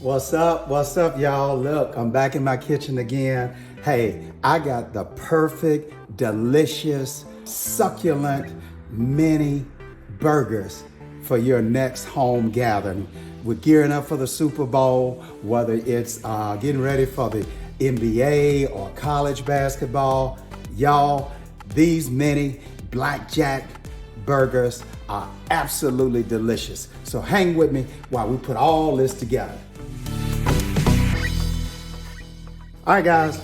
What's up, y'all? Look, I'm back in my kitchen again. Hey, I got the perfect, delicious, succulent mini burgers for your next home gathering. We're gearing up for the Super Bowl, whether it's getting ready for the NBA or college basketball. Y'all, these mini blackjack burgers are absolutely delicious. So hang with me while we put all this together. All right, guys,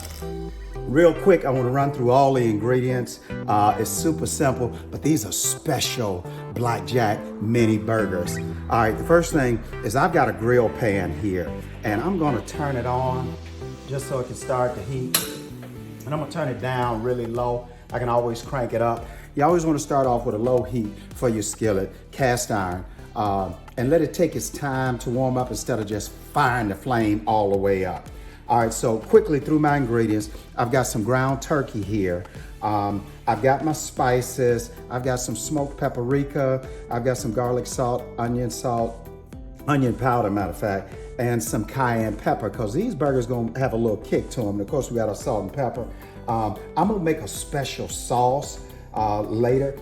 real quick, I want to run through all the ingredients. It's super simple, but these are special blackjack mini burgers. All right, the first thing is I've got a grill pan here, and I'm going to turn it on just so it can start to heat. And I'm going to turn it down really low. I can always crank it up. You always want to start off with a low heat for your skillet, cast iron, and let it take its time to warm up instead of just firing the flame all the way up. All right, so quickly through my ingredients, I've got some ground turkey here. I've got my spices. I've got some smoked paprika. I've got some garlic salt, onion powder, matter of fact, and some cayenne pepper, because these burgers gonna have a little kick to them. And of course, we got our salt and pepper. I'm gonna make a special sauce later.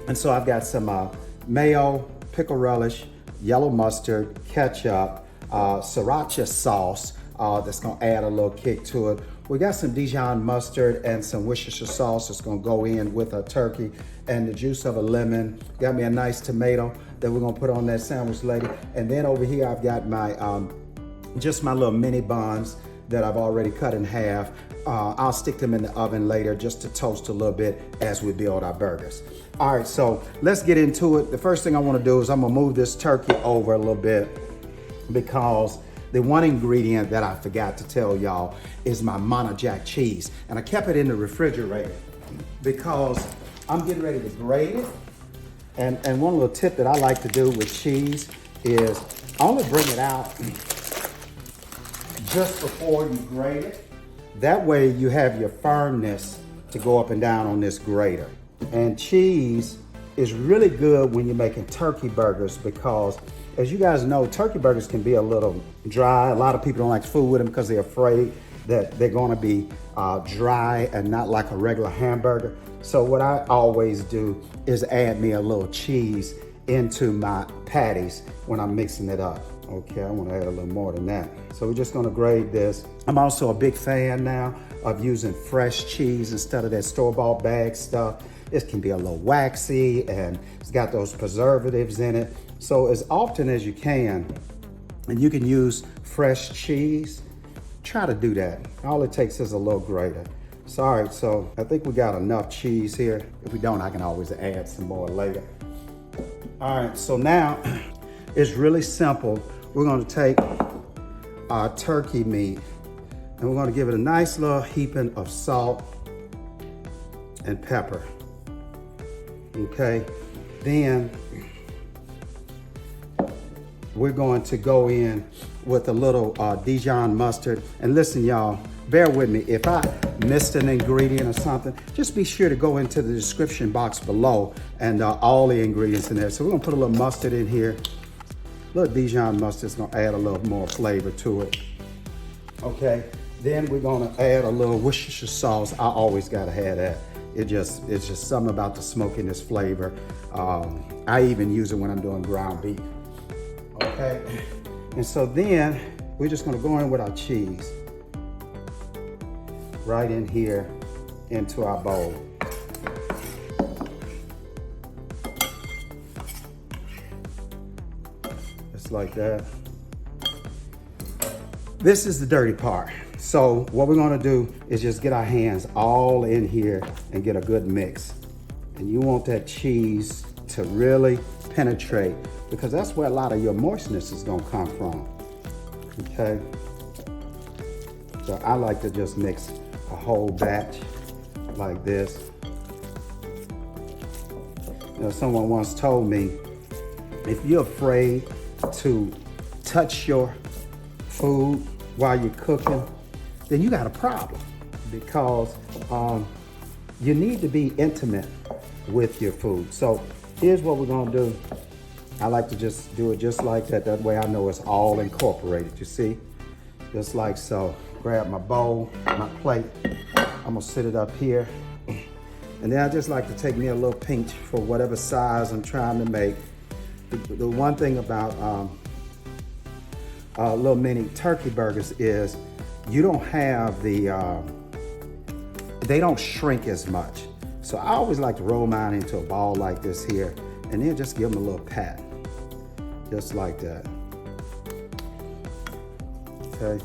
And so I've got some mayo, pickle relish, yellow mustard, ketchup, Sriracha Sauce, that's gonna add a little kick to it. We got some Dijon Mustard and some Worcestershire Sauce that's gonna go in with our turkey, and the juice of a lemon. Got me a nice tomato that we're gonna put on that sandwich later. And then over here I've got my, just my little mini buns that I've already cut in half. I'll stick them in the oven later just to toast a little bit as we build our burgers. All right, so let's get into it. The first thing I wanna do is I'm gonna move this turkey over a little bit, because the one ingredient that I forgot to tell y'all is my Monterey cheese. And I kept it in the refrigerator because I'm getting ready to grate it. And one little tip that I like to do with cheese is I only bring it out just before you grate it. That way you have your firmness to go up and down on this grater. And cheese is really good when you're making turkey burgers, because as you guys know, turkey burgers can be a little dry. A lot of people don't like food with them because they're afraid that they're gonna be dry and not like a regular hamburger. So what I always do is add me a little cheese into my patties when I'm mixing it up. Okay, I wanna add a little more than that. So we're just gonna grate this. I'm also a big fan now of using fresh cheese instead of that store-bought bag stuff. It can be a little waxy and it's got those preservatives in it. So as often as you can, and you can use fresh cheese, try to do that. All it takes is a little grater. So, all right, so I think we got enough cheese here. If we don't, I can always add some more later. All right, so now it's really simple. We're gonna take our turkey meat and we're gonna give it a nice little heaping of salt and pepper. Okay, then we're going to go in with a little Dijon mustard. And listen, y'all, bear with me. If I missed an ingredient or something, just be sure to go into the description box below and all the ingredients in there. So we're gonna put a little mustard in here. A little Dijon mustard's gonna add a little more flavor to it. Okay, then we're gonna add a little Worcestershire sauce. I always gotta have that. It's just something about the smokiness flavor. I even use it when I'm doing ground beef. Okay, and so then we're just gonna go in with our cheese right in here into our bowl. Just like that. This is the dirty part. So what we're gonna do is just get our hands all in here and get a good mix. And you want that cheese to really penetrate, because that's where a lot of your moistness is gonna come from, okay? So I like to just mix a whole batch like this. You know, someone once told me, if you're afraid to touch your food while you're cooking, then you got a problem, because you need to be intimate with your food. So here's what we're gonna do. I like to just do it just like that. That way I know it's all incorporated, you see? Just like so. Grab my bowl, my plate. I'm gonna sit it up here. And then I just like to take me a little pinch for whatever size I'm trying to make. The one thing about little mini turkey burgers is you don't have the, they don't shrink as much. So I always like to roll mine into a ball like this here, and then just give them a little pat. Just like that. Okay.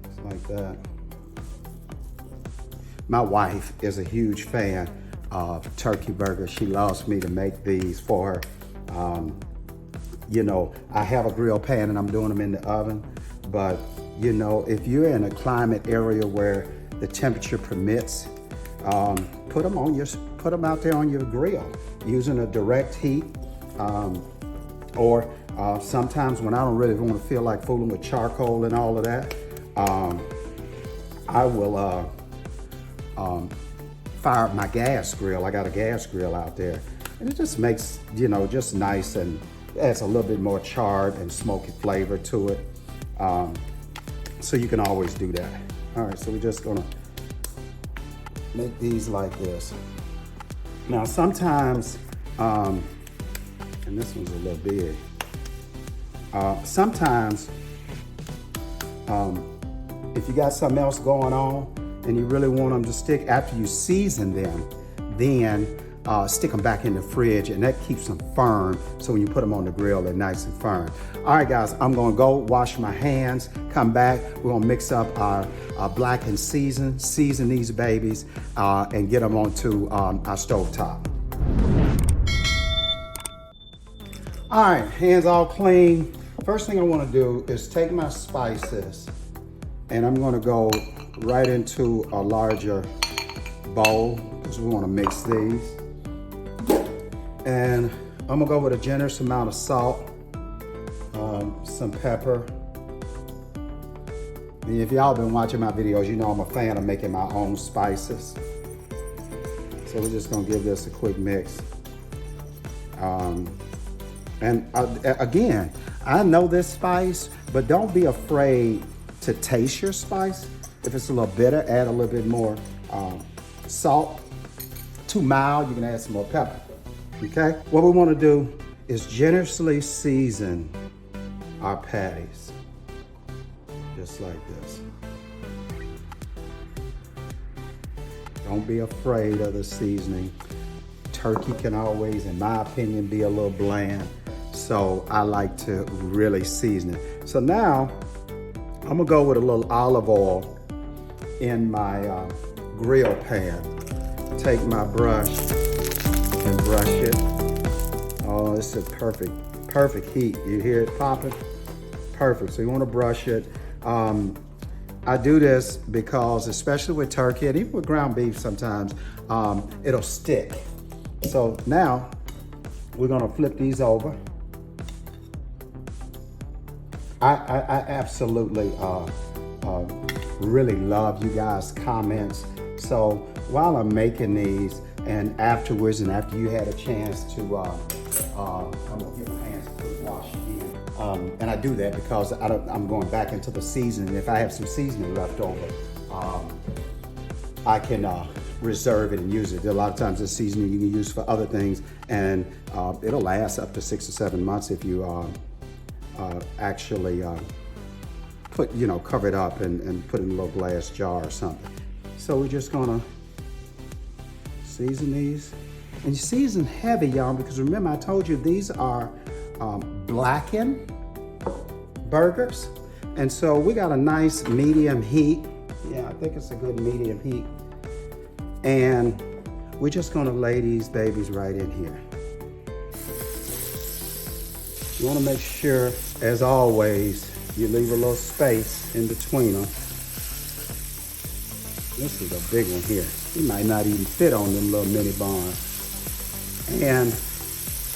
Just like that. My wife is a huge fan of turkey burgers. She loves me to make these for her. You know, I have a grill pan and I'm doing them in the oven, but you know, if you're in a climate area where the temperature permits, put them out there on your grill using a direct heat, or sometimes when I don't really want to feel like fooling with charcoal and all of that, I will fire up my gas grill. I got a gas grill out there, and it just makes, you know, just nice and adds a little bit more charred and smoky flavor to it. So you can always do that. All right, so we're just gonna make these like this. Now sometimes, and this one's a little big, sometimes if you got something else going on and you really want them to stick, after you season them, then stick them back in the fridge, and that keeps them firm, so when you put them on the grill, they're nice and firm. All right, guys, I'm gonna go wash my hands, come back. We're gonna mix up our black and season these babies, and get them onto our stove top. All right, hands all clean. First thing I wanna do is take my spices, and I'm gonna go right into a larger bowl, because we wanna mix these. And I'm gonna go with a generous amount of salt, some pepper. And if y'all been watching my videos, you know I'm a fan of making my own spices. So we're just gonna give this a quick mix. Again, I know this spice, but don't be afraid to taste your spice. If it's a little bitter, add a little bit more salt. Too mild, you can add some more pepper. Okay, what we want to do is generously season our patties, just like this. Don't be afraid of the seasoning. Turkey can always, in my opinion, be a little bland, so I like to really season it. So now, I'm gonna go with a little olive oil in my grill pan. Take my brush and brush it. Oh, this is perfect heat. You hear it popping? Perfect. So you want to brush it. I do this because, especially with turkey and even with ground beef sometimes, it'll stick. So now we're gonna flip these over. I absolutely really love you guys' comments. So while I'm making these, and afterwards, and after you had a chance to, I'm gonna get my hands washed again. And I do that because I'm going back into the seasoning. If I have some seasoning left over, I can reserve it and use it. A lot of times this seasoning you can use for other things, and it'll last up to 6 or 7 months if you actually cover it up and put it in a little glass jar or something. So we're just gonna season these. And you season heavy, y'all, because remember I told you these are blackened burgers. And so we got a nice medium heat. Yeah, I think it's a good medium heat. And we're just gonna lay these babies right in here. You wanna make sure, as always, you leave a little space in between them. This is a big one here. You might not even fit on them little mini buns. And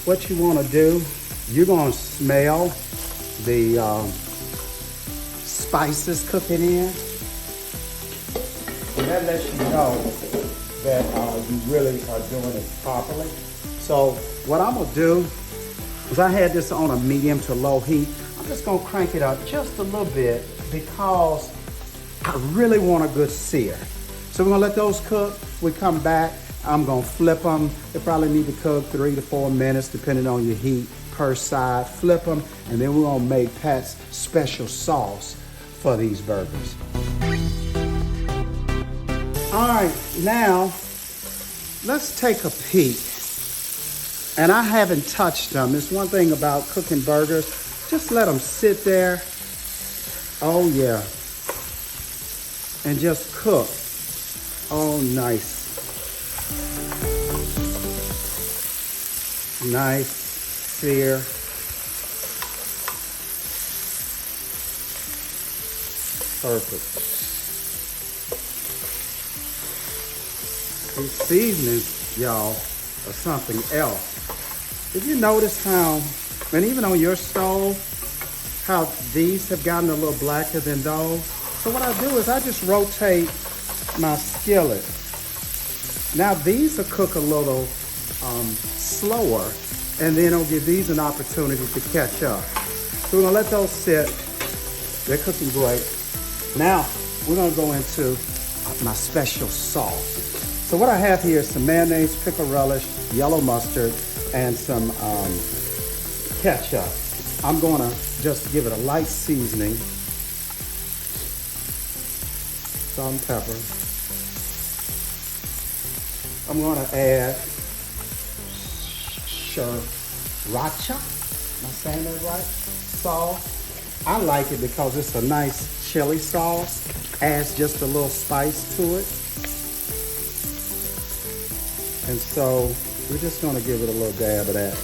what you want to do, you're going to smell the spices cooking in. And that lets you know that you really are doing it properly. So what I'm gonna do is I had this on a medium to low heat. I'm just gonna crank it up just a little bit because I really want a good sear. So we're gonna let those cook. We come back, I'm gonna flip them. They probably need to cook 3 to 4 minutes depending on your heat per side. Flip them, and then we're gonna make Pat's special sauce for these burgers. All right, now let's take a peek. And I haven't touched them. It's one thing about cooking burgers, just let them sit there. Oh yeah. And just cook. Oh, nice. Nice sear. Perfect. These seasonings, y'all, are something else. Did you notice how, and even on your stove, how these have gotten a little blacker than those? So what I do is I just rotate my skillet. Now these will cook a little slower, and then it'll give these an opportunity to catch up. So we're gonna let those sit. They're cooking great. Now we're gonna go into my special sauce. So what I have here is some mayonnaise, pickle relish, yellow mustard, and some ketchup. I'm gonna just give it a light seasoning. Salt and pepper. I'm gonna add Sriracha, am I saying that right? Sauce. I like it because it's a nice chili sauce. Adds just a little spice to it. And so we're just gonna give it a little dab of that.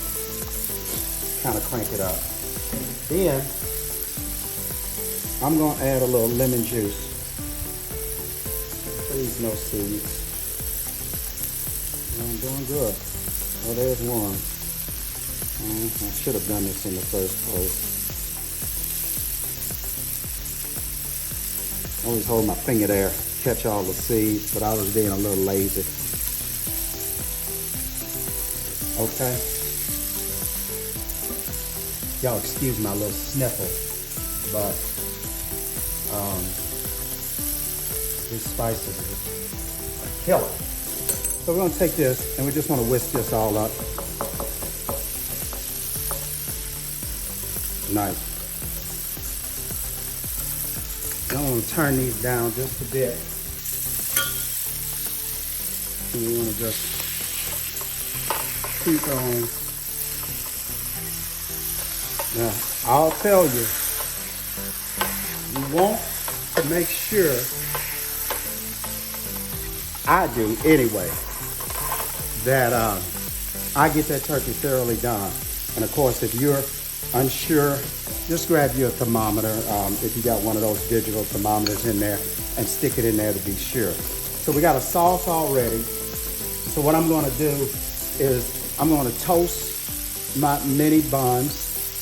Kind of crank it up. Then I'm gonna add a little lemon juice. Please no seeds. I'm doing good. Well, there's one. I should have done this in the first place. I always hold my finger there, catch all the seeds, but I was being a little lazy. Okay. Y'all excuse my little sniffle, but these spices are killer. So we're gonna take this and we just wanna whisk this all up. Nice. I'm gonna turn these down just a bit. And we wanna just keep on. Now, I'll tell you, you want to make sure, I do anyway, that I get that turkey thoroughly done. And of course, if you're unsure, just grab your thermometer, if you got one of those digital thermometers in there, and stick it in there to be sure. So we got a sauce already. So what I'm gonna do is I'm gonna toast my mini buns,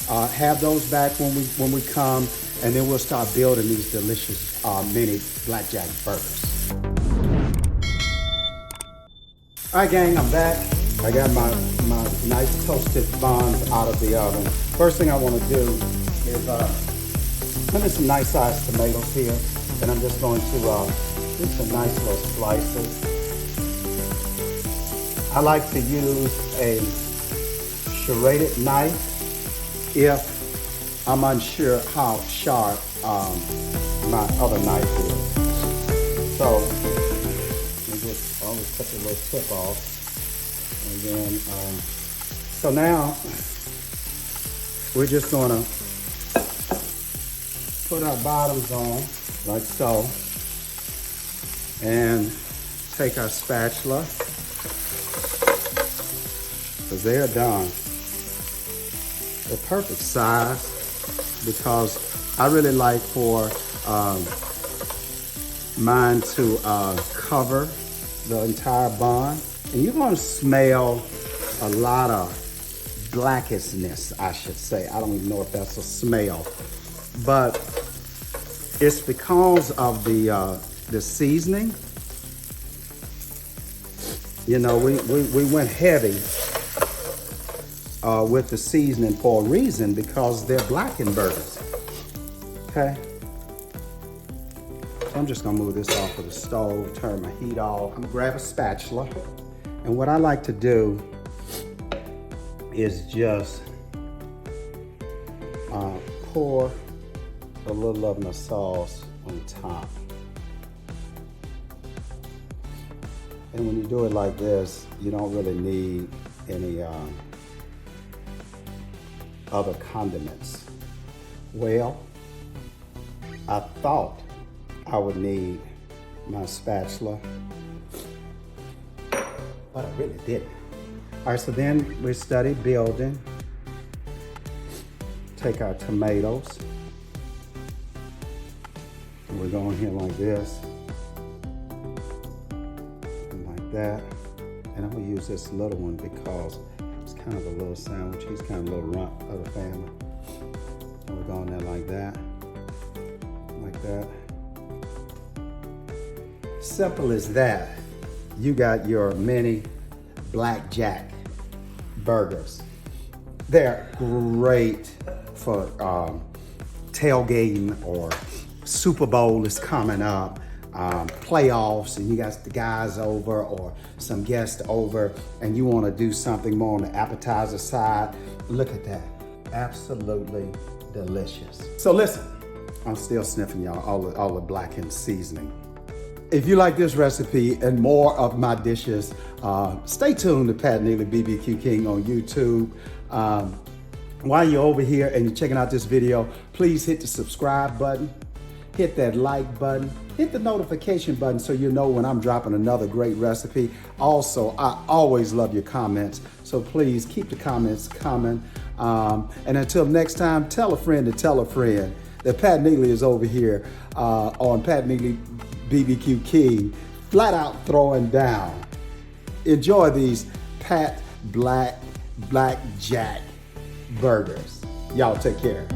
have those back when we come, and then we'll start building these delicious mini blackjack burgers. All right, gang, I'm back. I got my nice toasted buns out of the oven. First thing I want to do is put in some nice sized tomatoes here, and I'm just going to do some nice little slices. I like to use a serrated knife if I'm unsure how sharp my other knife is. So you just always cut the little tip off. And then, so now we're just gonna put our bottoms on like so, and take our spatula, because they're done. The perfect size, because I really like for mine to cover the entire bun. And you're gonna smell a lot of blackishness, I should say. I don't even know if that's a smell, but it's because of the seasoning. You know, we went heavy with the seasoning for a reason, because they're blackened burgers. Okay. So I'm just gonna move this off of the stove, turn my heat off. I'm gonna grab a spatula. And what I like to do is just pour a little of my sauce on top. And when you do it like this, you don't really need any other condiments. Well, I thought I would need my spatula, but I really didn't. All right, so then we studied building. Take our tomatoes, and we're going here like this, and like that. And I'm gonna use this little one because it's kind of a little sandwich. He's kind of a little rump of the family. And we're going there like that, like that. Simple as that. You got your mini blackjack burgers. They're great for tailgating, or Super Bowl is coming up, playoffs, and you got the guys over or some guests over, and you want to do something more on the appetizer side. Look at that. Absolutely delicious. So listen, I'm still sniffing y'all all the blackened seasoning. If you like this recipe and more of my dishes, stay tuned to Pat Neely BBQ King on YouTube. While you're over here and you're checking out this video, please hit the subscribe button, hit that like button, hit the notification button so you know when I'm dropping another great recipe. Also, I always love your comments, so please keep the comments coming. And until next time, tell a friend to tell a friend that Pat Neely is over here on Pat Neely BBQ King, flat out throwing down. Enjoy these Pat Blackjack burgers. Y'all take care.